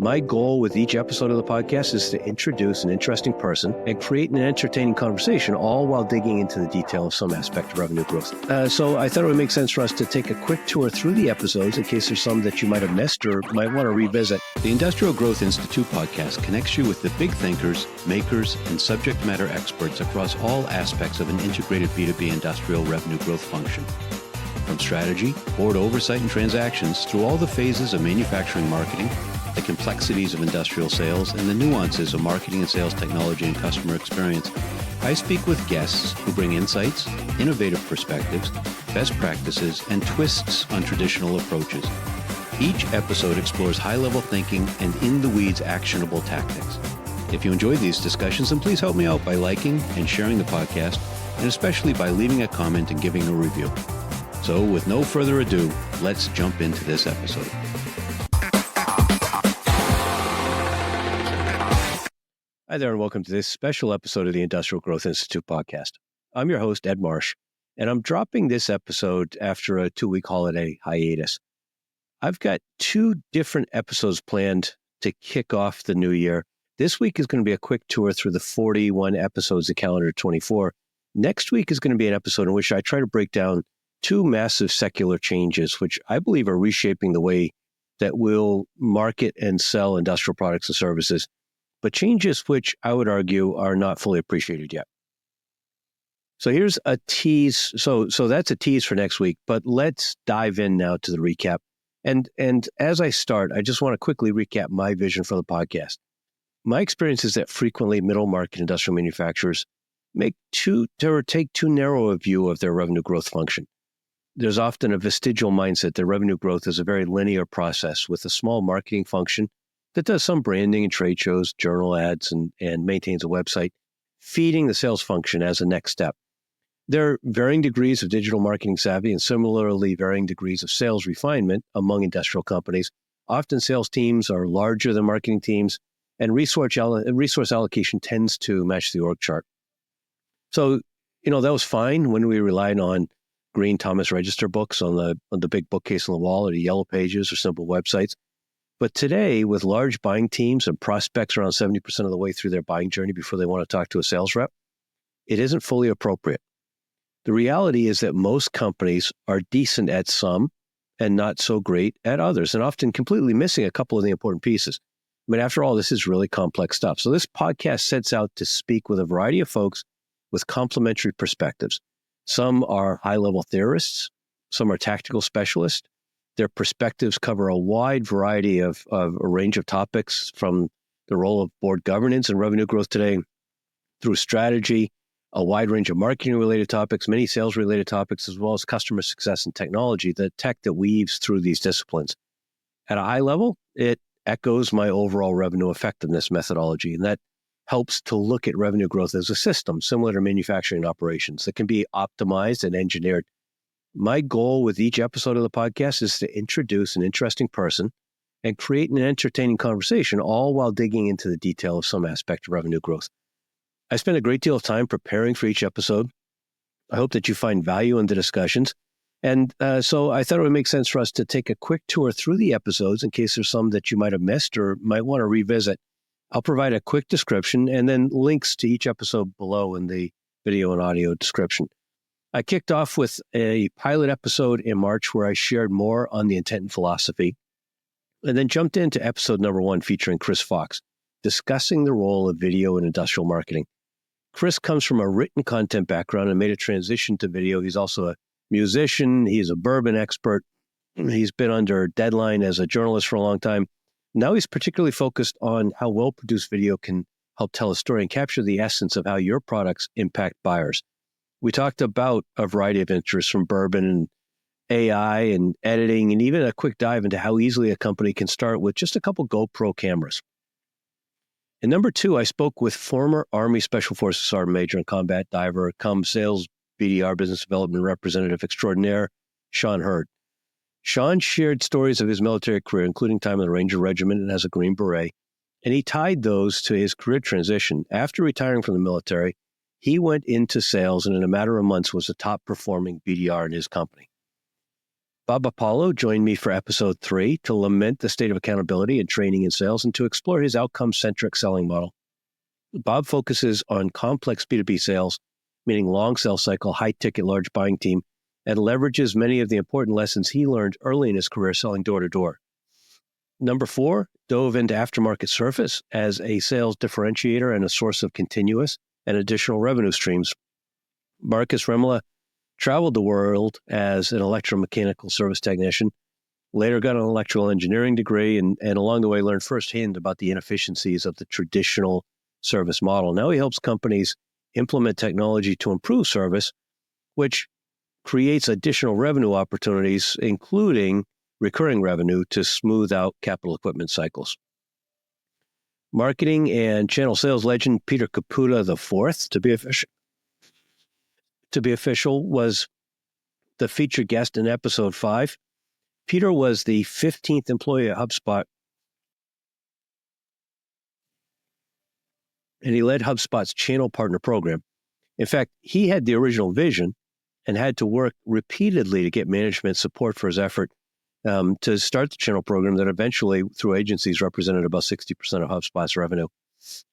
My goal with each episode of the podcast is to introduce an interesting person and create an entertaining conversation, all while digging into the detail of some aspect of revenue growth. So I thought it would make sense for us to take a quick tour through the episodes in case there's some that you might have missed or might want to revisit. The Industrial Growth Institute podcast connects you with the big thinkers, makers, and subject matter experts across all aspects of an integrated B2B industrial revenue growth function. From strategy, board oversight and transactions, through all the phases of manufacturing marketing, the complexities of industrial sales, and the nuances of marketing and sales technology and customer experience, I speak with guests who bring insights, innovative perspectives, best practices, and twists on traditional approaches. Each episode explores high-level thinking and in-the-weeds actionable tactics. If you enjoyed these discussions, then please help me out by liking and sharing the podcast, and especially by leaving a comment and giving a review. So with no further ado, let's jump into this episode. Hi there, and welcome to this special episode of the Industrial Growth Institute podcast. I'm your host, Ed Marsh, and I'm dropping this episode after a 2-week holiday hiatus. I've got 2 different episodes planned to kick off the new year. This week is going to be a quick tour through the 41 episodes of calendar 24. Next week is going to be an episode in which I try to break down 2 massive secular changes, which I believe are reshaping the way that we'll market and sell industrial products and services, but changes which I would argue are not fully appreciated yet. So here's a tease. So that's a tease for next week, but let's dive in now to the recap. And as I start, I just want to quickly recap my vision for the podcast. My experience is that frequently middle market industrial manufacturers take too narrow a view of their revenue growth function. There's often a vestigial mindset that revenue growth is a very linear process with a small marketing function that does some branding and trade shows, journal ads, and maintains a website, feeding the sales function as a next step. There are varying degrees of digital marketing savvy and similarly varying degrees of sales refinement among industrial companies. Often sales teams are larger than marketing teams, and resource allocation tends to match the org chart. So, that was fine when we relied on green Thomas Register books on the big bookcase on the wall, or the yellow pages, or simple websites. But today, with large buying teams and prospects around 70% of the way through their buying journey before they want to talk to a sales rep, it isn't fully appropriate. The reality is that most companies are decent at some and not so great at others, and often completely missing a couple of the important pieces. But after all, this is really complex stuff. So this podcast sets out to speak with a variety of folks with complementary perspectives. Some are high-level theorists, some are tactical specialists. Their perspectives cover a wide variety of a range of topics, from the role of board governance and revenue growth today, through strategy, a wide range of marketing-related topics, many sales-related topics, as well as customer success and technology, the tech that weaves through these disciplines. At a high level, it echoes my overall revenue effectiveness methodology, and that helps to look at revenue growth as a system, similar to manufacturing operations, that can be optimized and engineered. My goal with each episode of the podcast is to introduce an interesting person and create an entertaining conversation, all while digging into the detail of some aspect of revenue growth. I spent a great deal of time preparing for each episode. I hope that you find value in the discussions. And so I thought it would make sense for us to take a quick tour through the episodes in case there's some that you might have missed or might want to revisit. I'll provide a quick description and then links to each episode below in the video and audio description. I kicked off with a pilot episode in March where I shared more on the intent and philosophy, and then jumped into episode number 1 featuring Chris Fox, discussing the role of video in industrial marketing. Chris comes from a written content background and made a transition to video. He's also a musician. He's a bourbon expert. He's been under deadline as a journalist for a long time. Now he's particularly focused on how well-produced video can help tell a story and capture the essence of how your products impact buyers. We talked about a variety of interests, from bourbon and AI and editing, and even a quick dive into how easily a company can start with just a couple GoPro cameras. And number 2, I spoke with former Army Special Forces Sergeant Major and combat diver, sales BDR business development representative extraordinaire, Sean Hurd. Sean shared stories of his military career, including time in the Ranger Regiment and as a Green Beret, and he tied those to his career transition. After retiring from the military, he went into sales and in a matter of months was a top-performing BDR in his company. Bob Apollo joined me for episode 3 to lament the state of accountability and training in sales and to explore his outcome-centric selling model. Bob focuses on complex B2B sales, meaning long sales cycle, high-ticket, large buying team, and leverages many of the important lessons he learned early in his career selling door-to-door. Number 4, dove into aftermarket service as a sales differentiator and a source of continuous and additional revenue streams. Markus Rimmele traveled the world as an electromechanical service technician, later got an electrical engineering degree, and along the way learned firsthand about the inefficiencies of the traditional service model. Now he helps companies implement technology to improve service, which creates additional revenue opportunities, including recurring revenue to smooth out capital equipment cycles. Marketing and channel sales legend Peter Caputa IV, to be official, was the featured guest in episode 5. Peter was the 15th employee at HubSpot, and he led HubSpot's channel partner program. In fact, he had the original vision and had to work repeatedly to get management support for his effort to start the channel program that eventually, through agencies, represented about 60% of HubSpot's revenue.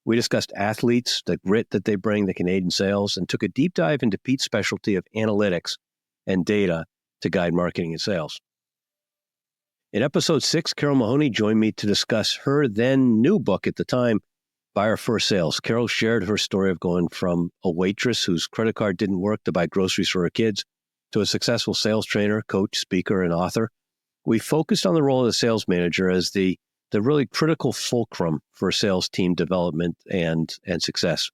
We discussed athletes, the grit that they bring, the Canadian sales, and took a deep dive into Pete's specialty of analytics and data to guide marketing and sales. In episode 6, Carole Mahoney joined me to discuss her then new book at the time, Buyer First Sales. Carole shared her story of going from a waitress whose credit card didn't work to buy groceries for her kids to a successful sales trainer, coach, speaker, and author. We focused on the role of the sales manager as the really critical fulcrum for sales team development and success.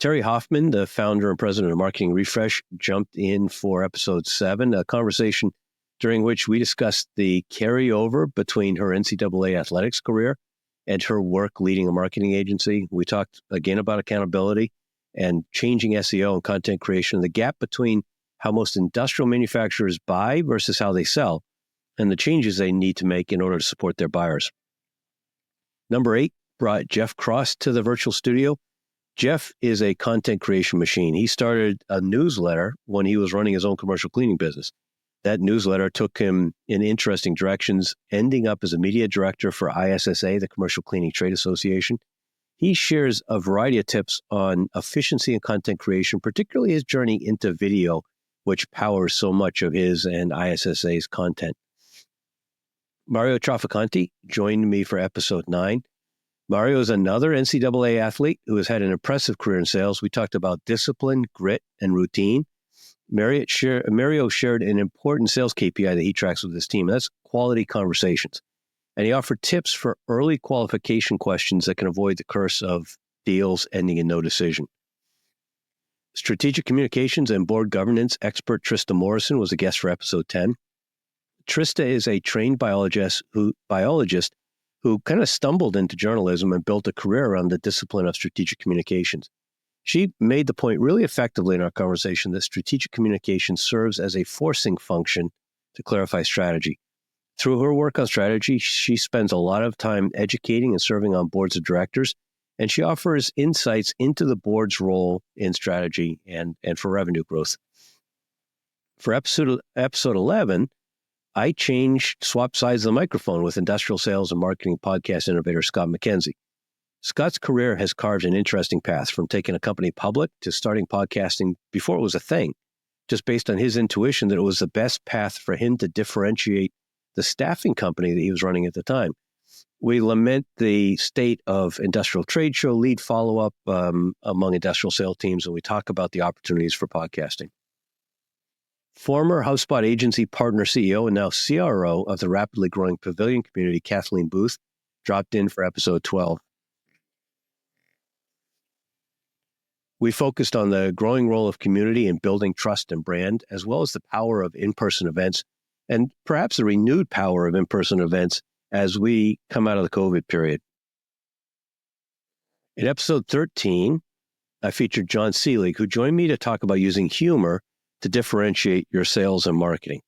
Terri Hoffman, the founder and president of Marketing Refresh, jumped in for episode 7, a conversation during which we discussed the carryover between her NCAA athletics career and her work leading a marketing agency. We talked again about accountability and changing SEO and content creation, the gap between how most industrial manufacturers buy versus how they sell, and the changes they need to make in order to support their buyers. Number 8 brought Jeff Cross to the virtual studio. Jeff is a content creation machine. He started a newsletter when he was running his own commercial cleaning business. That newsletter took him in interesting directions, ending up as a media director for ISSA, the Commercial Cleaning Trade Association. He shares a variety of tips on efficiency and content creation, particularly his journey into video, which powers so much of his and ISSA's content. Mario Trafficante joined me for episode 9. Mario is another NCAA athlete who has had an impressive career in sales. We talked about discipline, grit, and routine. Mario shared an important sales KPI that he tracks with his team, and that's quality conversations. And he offered tips for early qualification questions that can avoid the curse of deals ending in no decision. Strategic communications and board governance expert Trista Morrison was a guest for episode 10. Trista is a trained biologist who kind of stumbled into journalism and built a career around the discipline of strategic communications. She made the point really effectively in our conversation that strategic communication serves as a forcing function to clarify strategy. Through her work on strategy, she spends a lot of time educating and serving on boards of directors, and she offers insights into the board's role in strategy and for revenue growth. For episode 11, I swapped sides of the microphone with industrial sales and marketing podcast innovator Scott MacKenzie. Scott's career has carved an interesting path from taking a company public to starting podcasting before it was a thing, just based on his intuition that it was the best path for him to differentiate the staffing company that he was running at the time. We lament the state of industrial trade show lead follow-up among industrial sales teams, and we talk about the opportunities for podcasting. Former HubSpot agency partner CEO and now CRO of the rapidly growing Pavilion community, Kathleen Booth, dropped in for episode 12. We focused on the growing role of community in building trust and brand, as well as the power of in-person events, and perhaps the renewed power of in-person events as we come out of the COVID period. In episode 13, I featured John Seelig, who joined me to talk about using humor to differentiate your sales and marketing.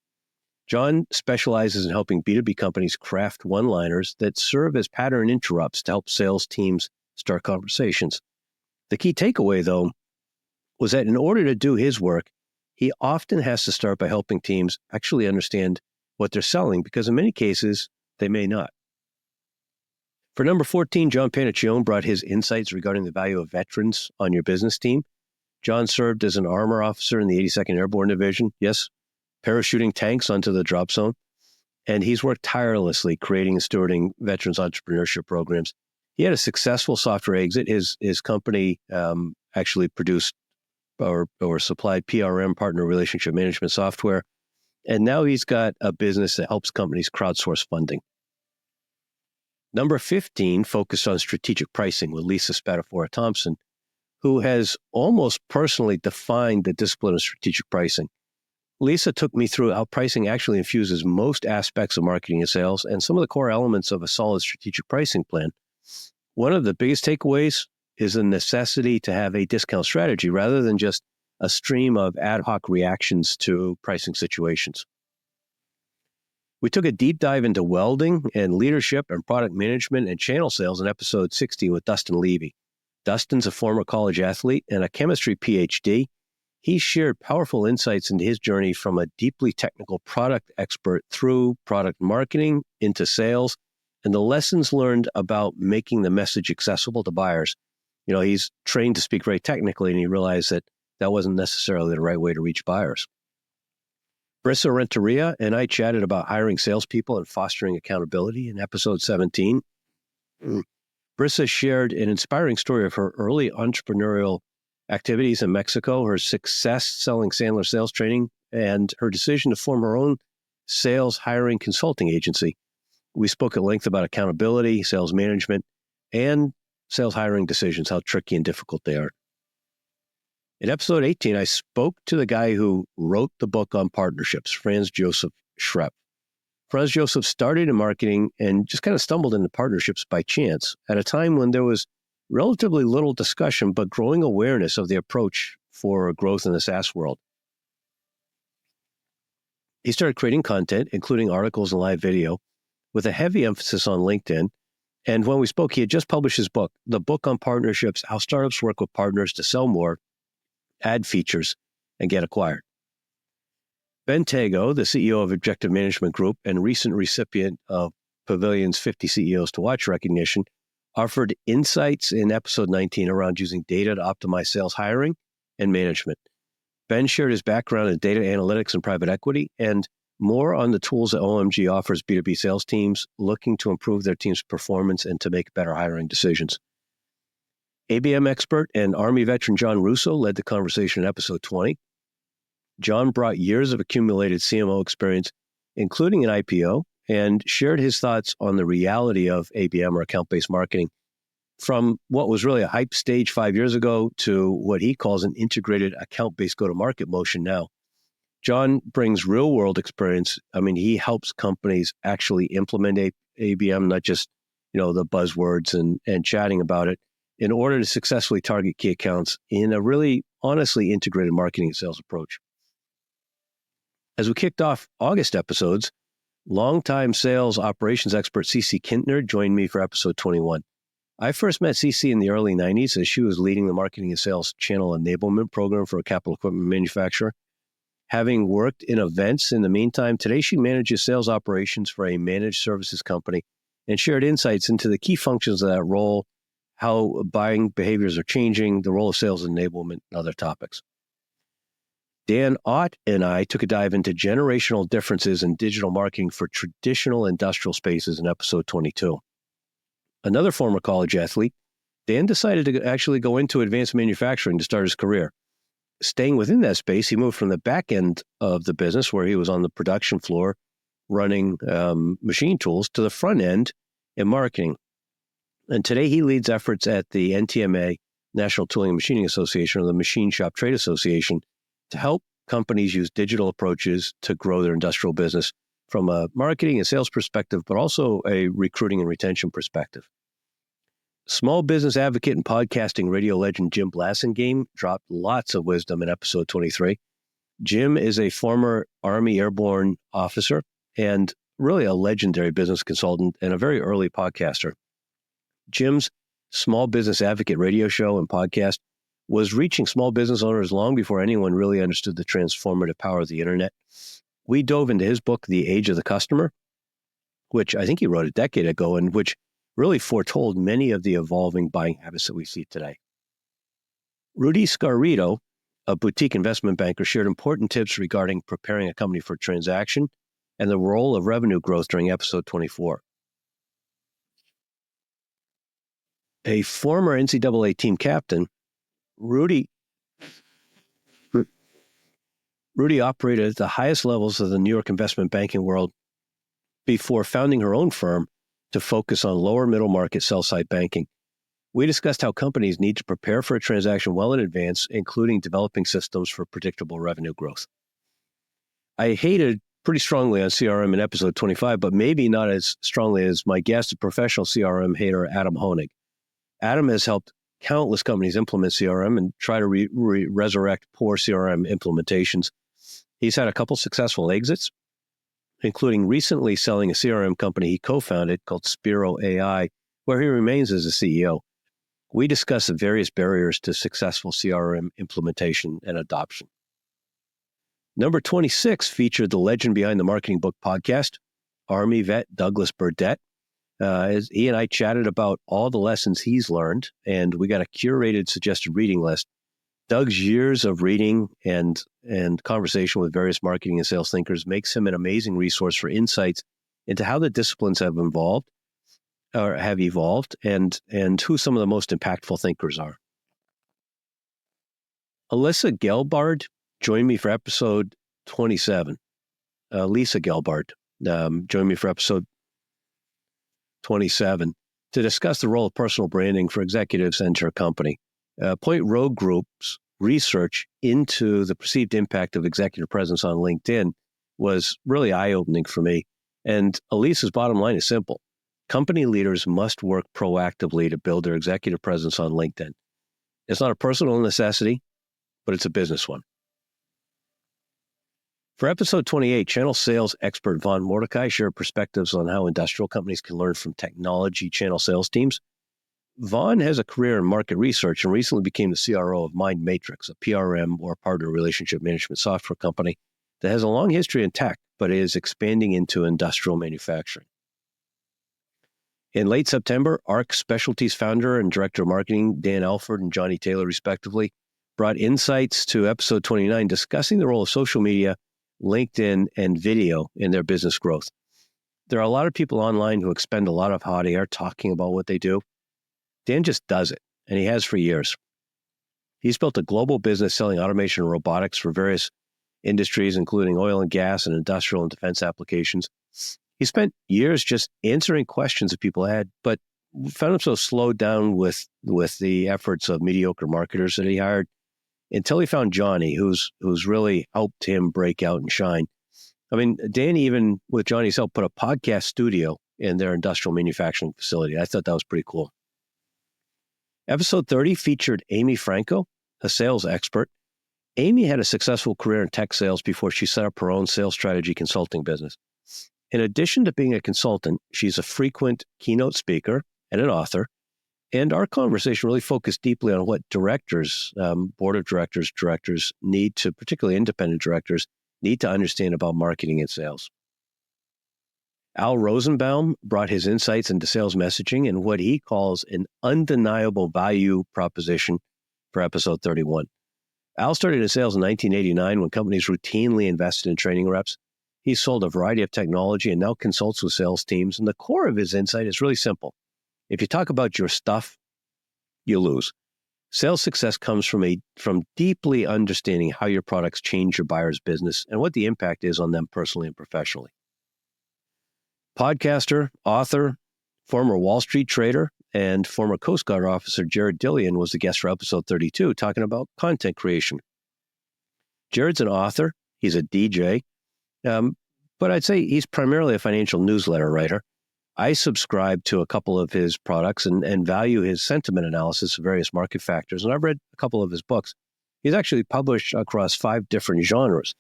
John specializes in helping B2B companies craft one-liners that serve as pattern interrupts to help sales teams start conversations. The key takeaway, though, was that in order to do his work, he often has to start by helping teams actually understand what they're selling, because in many cases, they may not. For number 14, John Panaccione brought his insights regarding the value of veterans on your business team. John served as an armor officer in the 82nd Airborne Division, yes, parachuting tanks onto the drop zone, and he's worked tirelessly creating and stewarding veterans entrepreneurship programs. He had a successful software exit. His company actually produced or supplied PRM, partner relationship management software, and now he's got a business that helps companies crowdsource funding. Number 15 focused on strategic pricing with Lisa Spadafora-Thompson, who has almost personally defined the discipline of strategic pricing. Lisa took me through how pricing actually infuses most aspects of marketing and sales and some of the core elements of a solid strategic pricing plan. One of the biggest takeaways is the necessity to have a discount strategy rather than just a stream of ad hoc reactions to pricing situations. We took a deep dive into welding and leadership and product management and channel sales in episode 60 with Dustin Levy. Dustin's a former college athlete and a chemistry PhD. He shared powerful insights into his journey from a deeply technical product expert through product marketing into sales and the lessons learned about making the message accessible to buyers. You know, he's trained to speak very technically, and he realized that that wasn't necessarily the right way to reach buyers. Brissa Renteria and I chatted about hiring salespeople and fostering accountability in episode 17. Brissa shared an inspiring story of her early entrepreneurial activities in Mexico, her success selling Sandler sales training, and her decision to form her own sales hiring consulting agency. We spoke at length about accountability, sales management, and sales hiring decisions, how tricky and difficult they are. In episode 18, I spoke to the guy who wrote the book on partnerships, Franz Josef Schrepp. Franz Josef started in marketing and just kind of stumbled into partnerships by chance at a time when there was relatively little discussion, but growing awareness of the approach for growth in the SaaS world. He started creating content, including articles and live video, with a heavy emphasis on LinkedIn. And when we spoke, he had just published his book, The Book on Partnerships, How Startups Work with Partners to Sell More, Add Features, and Get Acquired. Ben Tago, the CEO of Objective Management Group and recent recipient of Pavilion's 50 CEOs to Watch recognition, offered insights in episode 19 around using data to optimize sales hiring and management. Ben shared his background in data analytics and private equity and more on the tools that OMG offers B2B sales teams looking to improve their team's performance and to make better hiring decisions. ABM expert and Army veteran John Russo led the conversation in episode 20. John brought years of accumulated CMO experience, including an IPO, and shared his thoughts on the reality of ABM or account-based marketing from what was really a hype stage 5 years ago to what he calls an integrated account-based go-to-market motion now. John brings real-world experience. I mean, he helps companies actually implement ABM, not just, the buzzwords and chatting about it, in order to successfully target key accounts in a really honestly integrated marketing and sales approach. As we kicked off August episodes, longtime sales operations expert CeCe Kintner joined me for episode 21. I first met CeCe in the early 90s as she was leading the marketing and sales channel enablement program for a capital equipment manufacturer. Having worked in events in the meantime, today she manages sales operations for a managed services company and shared insights into the key functions of that role, how buying behaviors are changing, the role of sales enablement, and other topics. Dan Ott and I took a dive into generational differences in digital marketing for traditional industrial spaces in episode 22. Another former college athlete, Dan decided to actually go into advanced manufacturing to start his career. Staying within that space, he moved from the back end of the business, where he was on the production floor running machine tools, to the front end in marketing. And today he leads efforts at the NTMA, National Tooling and Machining Association, or the Machine Shop Trade Association, to help companies use digital approaches to grow their industrial business from a marketing and sales perspective, but also a recruiting and retention perspective. Small business advocate and podcasting radio legend Jim Blasingame dropped lots of wisdom in episode 23. Jim is a former Army airborne officer and really a legendary business consultant and a very early podcaster. Jim's Small Business Advocate radio show and podcast was reaching small business owners long before anyone really understood the transformative power of the internet. We dove into his book, The Age of the Customer, which I think he wrote a decade ago and which really foretold many of the evolving buying habits that we see today. Rudy Scarrito, a boutique investment banker, shared important tips regarding preparing a company for transaction and the role of revenue growth during episode 24. A former NCAA team captain, Rudy operated at the highest levels of the New York investment banking world before founding her own firm to focus on lower middle market sell-side banking. We discussed how companies need to prepare for a transaction well in advance, including developing systems for predictable revenue growth. I hated pretty strongly on CRM in episode 25, but maybe not as strongly as my guest, professional CRM hater, Adam Honig. Adam has helped countless companies implement CRM and try to resurrect poor CRM implementations. He's had a couple successful exits, including recently selling a CRM company he co-founded called Spiro AI, where he remains as a CEO. We discuss the various barriers to successful CRM implementation and adoption. Number 26 featured the legend behind the Marketing Book podcast, Army vet Douglas Burdett. As he and I chatted about all the lessons he's learned, and we got a curated suggested reading list. Doug's years of reading and conversation with various marketing and sales thinkers makes him an amazing resource for insights into how the disciplines have evolved, and who some of the most impactful thinkers are. Alyssa Gelbard joined me for episode 27. Lisa Gelbard joined me for episode 27 to discuss the role of personal branding for executives and her company. Point Road Group's research into the perceived impact of executive presence on LinkedIn was really eye-opening for me. And Elisa's bottom line is simple. Company leaders must work proactively to build their executive presence on LinkedIn. It's not a personal necessity, but it's a business one. For episode 28, channel sales expert Vaughn Mordecai shared perspectives on how industrial companies can learn from technology channel sales teams. Vaughn has a career in market research and recently became the CRO of Mind Matrix, a PRM or partner relationship management software company that has a long history in tech, but is expanding into industrial manufacturing. In late September, ARC Specialties founder and director of marketing, Dan Alford and Johnny Taylor, respectively, brought insights to episode 29 discussing the role of social media, LinkedIn, and video in their business growth. There are a lot of people online who expend a lot of hot air talking about what they do. Dan just does it, and he has for years. He's built a global business selling automation and robotics for various industries, including oil and gas and industrial and defense applications. He spent years just answering questions that people had, but found himself slowed down with the efforts of mediocre marketers that he hired until he found Johnny, who's really helped him break out and shine. I mean, Dan, even with Johnny's help, put a podcast studio in their industrial manufacturing facility. I thought that was pretty cool. Episode 30 featured Amy Franco, a sales expert. Amy had a successful career in tech sales before she set up her own sales strategy consulting business. In addition to being a consultant, she's a frequent keynote speaker and an author. And our conversation really focused deeply on what directors, board of directors need to, particularly independent directors, need to understand about marketing and sales. Al Rosenbaum brought his insights into sales messaging and what he calls an undeniable value proposition for episode 31. Al started in sales in 1989 when companies routinely invested in training reps. He sold a variety of technology and now consults with sales teams. And the core of his insight is really simple. If you talk about your stuff, you lose. Sales success comes from deeply understanding how your products change your buyer's business and what the impact is on them personally and professionally. Podcaster, author, former Wall Street trader, and former Coast Guard officer Jared Dillian was the guest for episode 32, talking about content creation. Jared's an author. He's a DJ. But I'd say he's primarily a financial newsletter writer. I subscribe to a couple of his products and value his sentiment analysis of various market factors. And I've read a couple of his books. He's actually published across 5 different genres.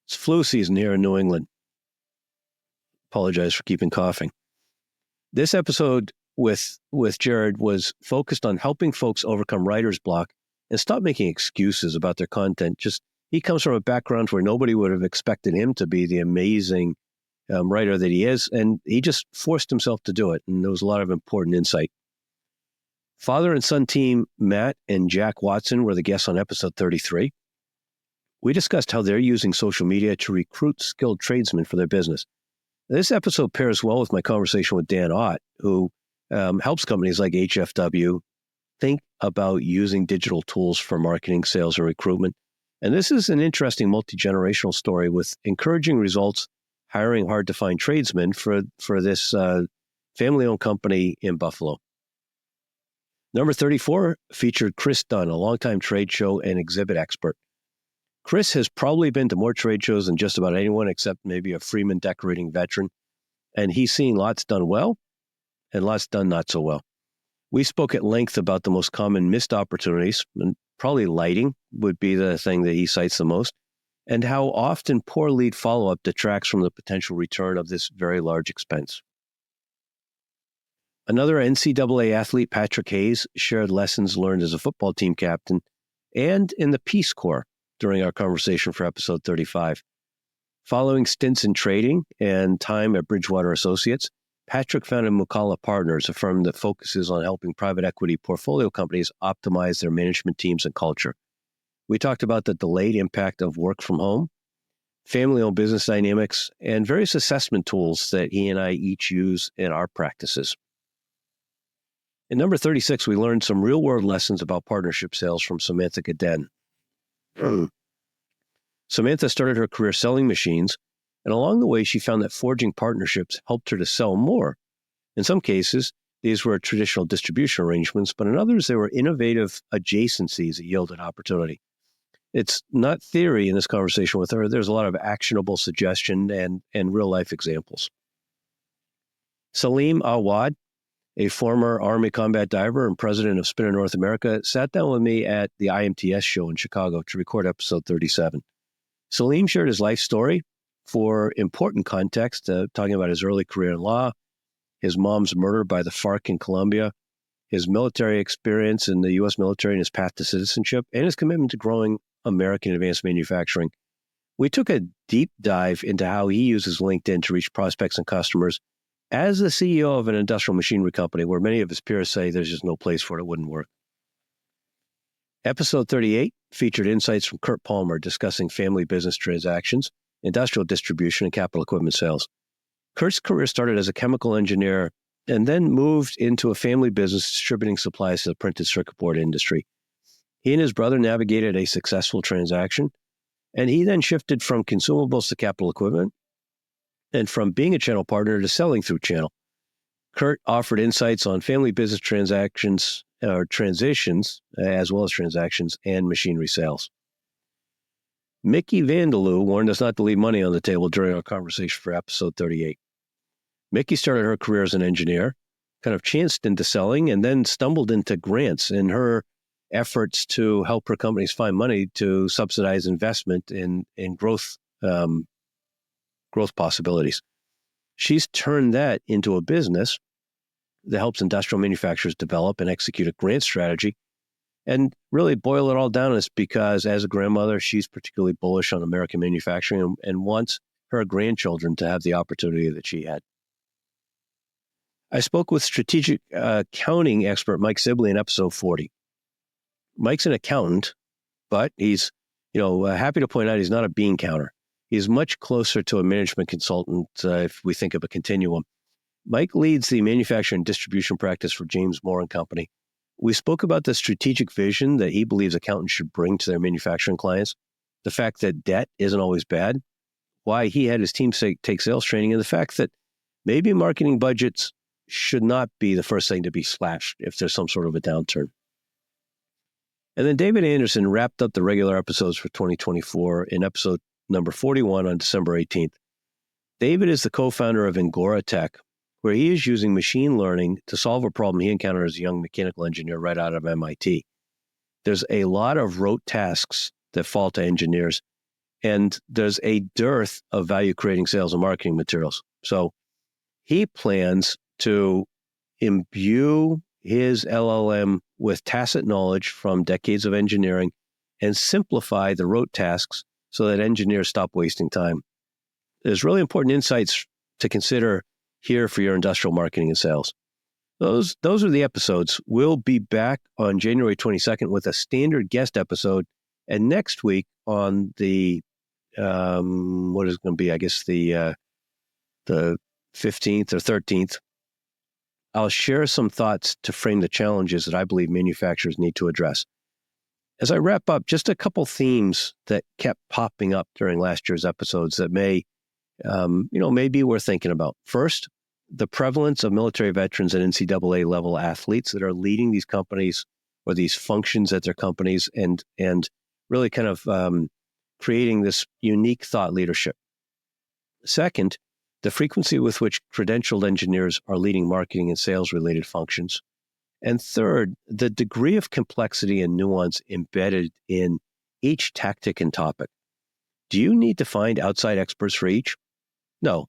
It's flu season here in New England. Apologize for keeping coughing. This episode with Jared was focused on helping folks overcome writer's block and stop making excuses about their content. Just he comes from a background where nobody would have expected him to be the amazing writer that he is, and he just forced himself to do it, and there was a lot of important insight. Father and son team Matt and Jack Watson were the guests on episode 33. We discussed how they're using social media to recruit skilled tradesmen for their business. This episode pairs well with my conversation with Dan Ott, who helps companies like HFW think about using digital tools for marketing, sales, and recruitment. And this is an interesting multi-generational story with encouraging results, hiring hard-to-find tradesmen for this family-owned company in Buffalo. Number 34 featured Chris Dunn, a longtime trade show and exhibit expert. Chris has probably been to more trade shows than just about anyone except maybe a Freeman decorating veteran, and he's seen lots done well and lots done not so well. We spoke at length about the most common missed opportunities, and probably lighting would be the thing that he cites the most, and how often poor lead follow-up detracts from the potential return of this very large expense. Another NCAA athlete, Patrick Hayes, shared lessons learned as a football team captain and in the Peace Corps during our conversation for episode 35. Following stints in trading and time at Bridgewater Associates, Patrick founded Mukala Partners, a firm that focuses on helping private equity portfolio companies optimize their management teams and culture. We talked about the delayed impact of work from home, family-owned business dynamics, and various assessment tools that he and I each use in our practices. In number 36, we learned some real-world lessons about partnership sales from Samantha Gaden. Samantha started her career selling machines, and along the way, she found that forging partnerships helped her to sell more. In some cases, these were traditional distribution arrangements, but in others, they were innovative adjacencies that yielded opportunity. It's not theory in this conversation with her. There's a lot of actionable suggestion and real-life examples. Salim Awad, a former Army combat diver and president of Spinner North America, sat down with me at the IMTS show in Chicago to record episode 37. Salim shared his life story for important context, talking about his early career in law, his mom's murder by the FARC in Colombia, his military experience in the U.S. military and his path to citizenship, and his commitment to growing American advanced manufacturing. We took a deep dive into how he uses LinkedIn to reach prospects and customers as the CEO of an industrial machinery company where many of his peers say there's just no place for it, it wouldn't work. Episode 38 featured insights from Kurt Palmer discussing family business transactions, industrial distribution, and capital equipment sales. Kurt's career started as a chemical engineer and then moved into a family business distributing supplies to the printed circuit board industry. He and his brother navigated a successful transaction, and he then shifted from consumables to capital equipment and from being a channel partner to selling through channel. Kurt offered insights on family business transactions or transitions, as well as transactions and machinery sales. Mickey Vandeloo warned us not to leave money on the table during our conversation for episode 38. Mickey started her career as an engineer, kind of chanced into selling, and then stumbled into grants in her efforts to help her companies find money to subsidize investment in growth possibilities. She's turned that into a business that helps industrial manufacturers develop and execute a grant strategy. And really boil it all down is because as a grandmother, she's particularly bullish on American manufacturing and wants her grandchildren to have the opportunity that she had. I spoke with strategic accounting expert Mike Sibley in episode 40. Mike's an accountant, but he's happy to point out he's not a bean counter. He's much closer to a management consultant if we think of a continuum. Mike leads the manufacturing and distribution practice for James Moore & Company. We spoke about the strategic vision that he believes accountants should bring to their manufacturing clients, the fact that debt isn't always bad, why he had his team take sales training, and the fact that maybe marketing budgets should not be the first thing to be slashed if there's some sort of a downturn. And then David Anderson wrapped up the regular episodes for 2024 in episode number 41 on December 18th. David is the co-founder of Angora Tech, where he is using machine learning to solve a problem he encountered as a young mechanical engineer right out of MIT. There's a lot of rote tasks that fall to engineers, and there's a dearth of value-creating sales and marketing materials. So he plans to, imbue his LLM with tacit knowledge from decades of engineering and simplify the rote tasks so that engineers stop wasting time. There's really important insights to consider here for your industrial marketing and sales. Those are the episodes. We'll be back on January 22nd with a standard guest episode. And next week on the, what is it going to be? I guess the 15th or 13th, I'll share some thoughts to frame the challenges that I believe manufacturers need to address. As I wrap up, just a couple themes that kept popping up during last year's episodes that may be worth thinking about. First, the prevalence of military veterans and NCAA level athletes that are leading these companies or these functions at their companies and really kind of creating this unique thought leadership. Second, the frequency with which credentialed engineers are leading marketing and sales related functions. And third, the degree of complexity and nuance embedded in each tactic and topic. Do you need to find outside experts for each? No,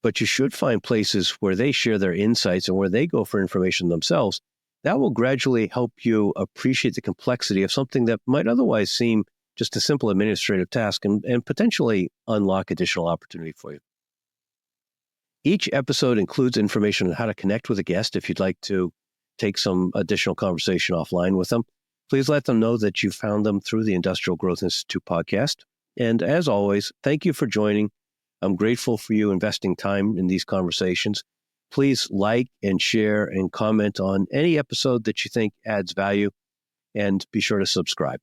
but you should find places where they share their insights and where they go for information themselves. That will gradually help you appreciate the complexity of something that might otherwise seem just a simple administrative task and potentially unlock additional opportunity for you. Each episode includes information on how to connect with a guest if you'd like to take some additional conversation offline with them. Please let them know that you found them through the Industrial Growth Institute podcast. And as always, thank you for joining. I'm grateful for you investing time in these conversations. Please like and share and comment on any episode that you think adds value, and be sure to subscribe.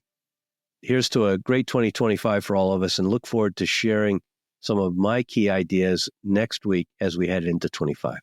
Here's to a great 2025 for all of us, and look forward to sharing some of my key ideas next week as we head into 25.